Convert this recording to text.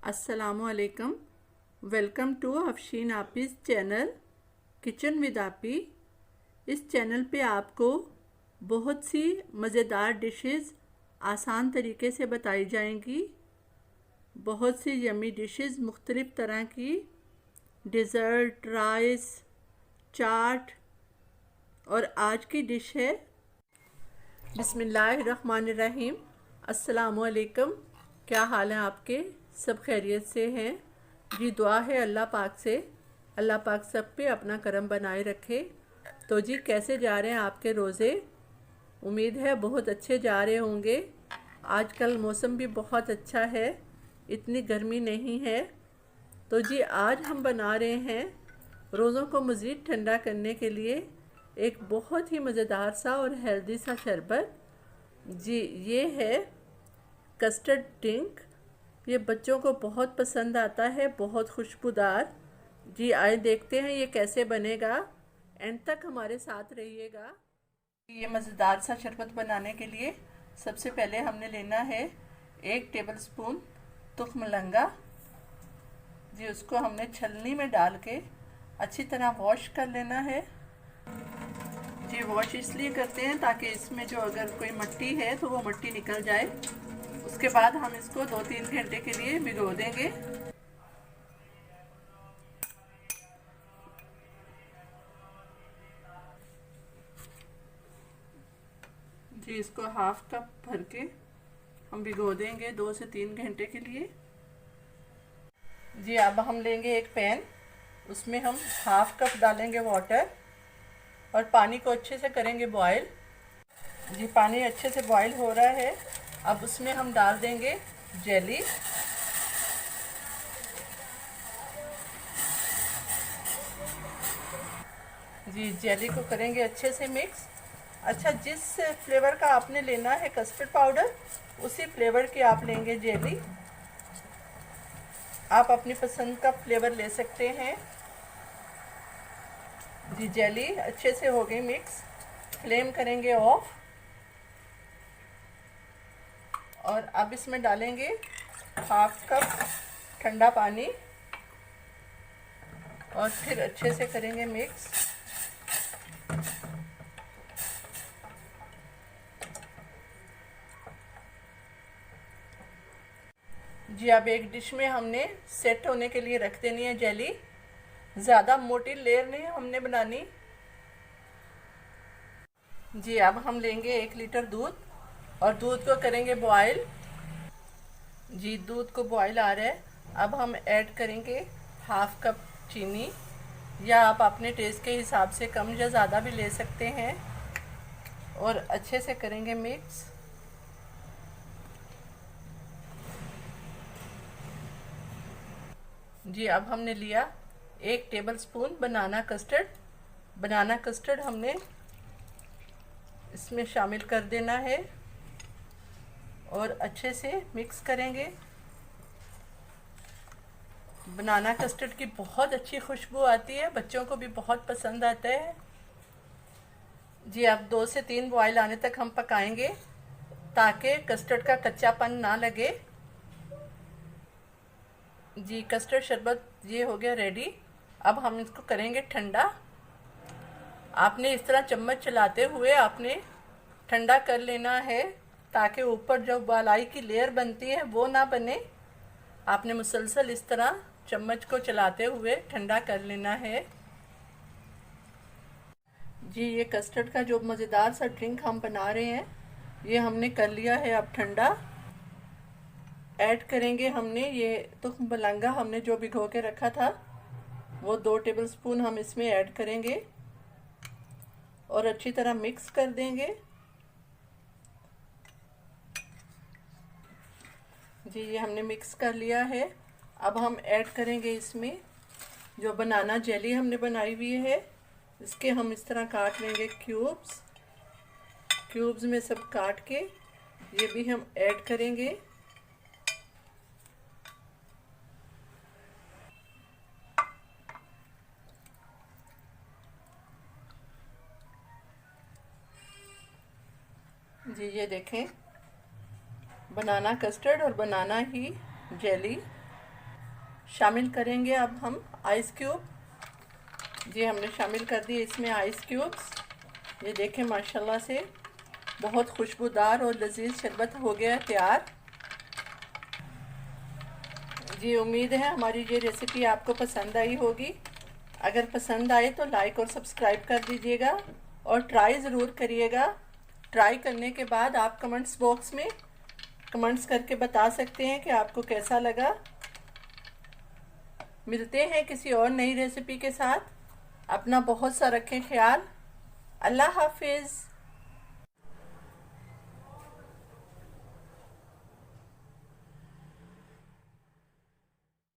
अस्सलामुअलैकुम। Welcome to Afsheen आपिस channel kitchen with आपी। इस चैनल पे आपको बहुत सी मज़ेदार डिशेस आसान तरीके से बताई जाएंगी। बहुत सी यमी डिशेस मुख्तलिफ़ तरह की, डिज़र्ट, राइस, चाट। और आज की डिश है बिस्मिल्लाहिर्रहमानिर्रहीम। अस्सलामुअलैकुम। क्या हाल है आपके? सब खैरियत से हैं जी। दुआ है अल्लाह पाक से, अल्लाह पाक सब पे अपना करम बनाए रखे। तो जी, कैसे जा रहे हैं आपके रोज़े? उम्मीद है बहुत अच्छे जा रहे होंगे। आजकल मौसम भी बहुत अच्छा है, इतनी गर्मी नहीं है। तो जी, आज हम बना रहे हैं रोज़ों को मज़ीद ठंडा करने के लिए एक बहुत ही मज़ेदार सा और हेल्दी सा शरबत। जी, ये है कस्टर्ड ड्रिंक। ये बच्चों को बहुत पसंद आता है, बहुत खुशबूदार। जी, आए देखते हैं ये कैसे बनेगा। एंड तक हमारे साथ रहिएगा। ये मज़ेदार सा शरबत बनाने के लिए सबसे पहले हमने लेना है 1 टेबलस्पून तुख मलंगा। जी, उसको हमने छलनी में डाल के अच्छी तरह वॉश कर लेना है। जी, वॉश इसलिए करते हैं ताकि इसमें जो अगर कोई मिट्टी है तो वो मिट्टी निकल जाए। उसके बाद हम इसको 2-3 घंटे के लिए भिगो देंगे। जी, इसको हाफ कप भर के हम भिगो देंगे 2 से 3 घंटे के लिए। जी, अब हम लेंगे एक पैन, उसमें हम हाफ कप डालेंगे वाटर और पानी को अच्छे से करेंगे बॉयल। जी, पानी अच्छे से बॉयल हो रहा है। अब उसमें हम डाल देंगे जेली। जी, जेली को करेंगे अच्छे से मिक्स। अच्छा, जिस फ्लेवर का आपने लेना है कस्टर्ड पाउडर, उसी फ्लेवर की आप लेंगे जेली। आप अपनी पसंद का फ्लेवर ले सकते हैं। जी, जेली अच्छे से हो गई मिक्स। फ्लेम करेंगे ऑफ और अब इसमें डालेंगे हाफ कप ठंडा पानी और फिर अच्छे से करेंगे मिक्स। जी, अब एक डिश में हमने सेट होने के लिए रख देनी है जेली। ज़्यादा मोटी लेयर नहीं हमने बनानी। जी, अब हम लेंगे 1 लीटर दूध और दूध को करेंगे बॉयल। जी, दूध को बॉयल आ रहा है। अब हम ऐड करेंगे हाफ कप चीनी, या आप अपने टेस्ट के हिसाब से कम या ज़्यादा भी ले सकते हैं। और अच्छे से करेंगे मिक्स। जी, अब हमने लिया 1 टेबलस्पून बनाना कस्टर्ड। बनाना कस्टर्ड हमने इसमें शामिल कर देना है और अच्छे से मिक्स करेंगे। बनाना कस्टर्ड की बहुत अच्छी खुशबू आती है, बच्चों को भी बहुत पसंद आता है। जी, अब 2 से 3 बॉयल आने तक हम पकाएंगे ताकि कस्टर्ड का कच्चापन ना लगे। जी, कस्टर्ड शरबत ये हो गया रेडी। अब हम इसको करेंगे ठंडा। आपने इस तरह चम्मच चलाते हुए आपने ठंडा कर लेना है ताकि ऊपर जो बालाई की लेयर बनती है वो ना बने। आपने मुसलसल इस तरह चम्मच को चलाते हुए ठंडा कर लेना है। जी, ये कस्टर्ड का जो मज़ेदार सा ड्रिंक हम बना रहे हैं ये हमने कर लिया है अब ठंडा। ऐड करेंगे हमने ये तुख मलंगा हमने जो भिगो के रखा था वो 2 टेबलस्पून हम इसमें ऐड करेंगे और अच्छी तरह मिक्स कर देंगे। जी, ये हमने मिक्स कर लिया है। अब हम ऐड करेंगे इसमें जो बनाना जेली हमने बनाई हुई है, इसके हम इस तरह काट लेंगे क्यूब्स। क्यूब्स में सब काट के ये भी हम ऐड करेंगे। जी, ये देखें बनाना कस्टर्ड और बनाना ही जेली शामिल करेंगे अब हम आइस क्यूब। जी हमने शामिल कर दिए इसमें आइस क्यूब्स। ये देखें माशाल्लाह से बहुत खुशबूदार और लजीज शरबत हो गया तैयार। जी उम्मीद है हमारी ये रेसिपी आपको पसंद आई होगी। अगर पसंद आए तो लाइक और सब्सक्राइब कर दीजिएगा और ट्राई ज़रूर करिएगा। ट्राई करने के बाद आप कमेंट्स बॉक्स में कमेंट्स करके बता सकते हैं कि आपको कैसा लगा। मिलते हैं किसी और नई रेसिपी के साथ। अपना बहुत सा रखें ख्याल। अल्लाह हाफिज़।